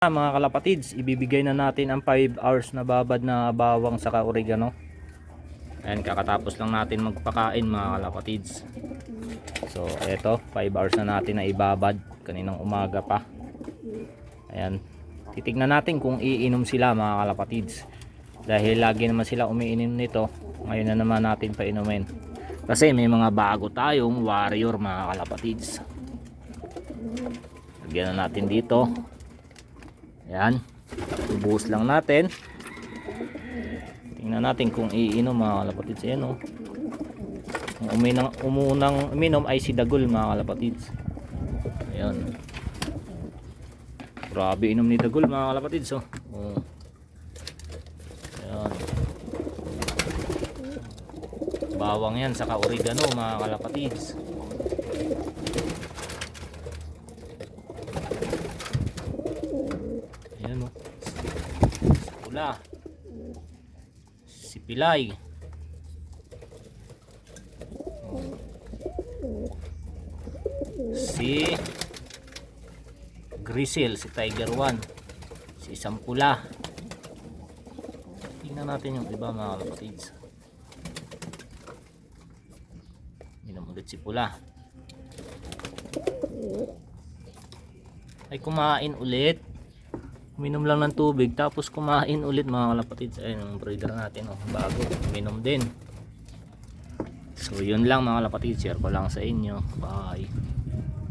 Mga kalapatids, ibibigay na natin ang 5 hours na babad na bawang saka oregano. Ayan, kakatapos lang natin magpakain mga kalapatids. So eto, 5 hours na natin na ibabad, kaninang umaga pa. Ayan, titignan natin kung iinom sila mga kalapatids, dahil lagi naman sila umiinom nito. Ngayon na naman natin painumin, kasi may mga bago tayong warrior mga kalapatids. Lagyan na natin dito. Ayan, buhos lang natin. Tingnan natin kung iinom mga kalapatids. Ayan o, umunang uminom ay si Dagol mga kalapatids. Ayan, grabe inom ni Dagol mga kalapatids. Ayan, bawang yan saka oregano mga kalapatids. Ayan o, pula, si Pilay, si Grisel, si Tiger One, si Sampula. Tingnan natin yung iba mga kapatids. Inom ulit si Pula. Ay kumain ulit. Uminom lang ng tubig tapos kumain ulit mga kalapatids. Ayun yung breeder natin, bago uminom din. So yun lang mga kalapatids, share ko lang sa inyo. Bye.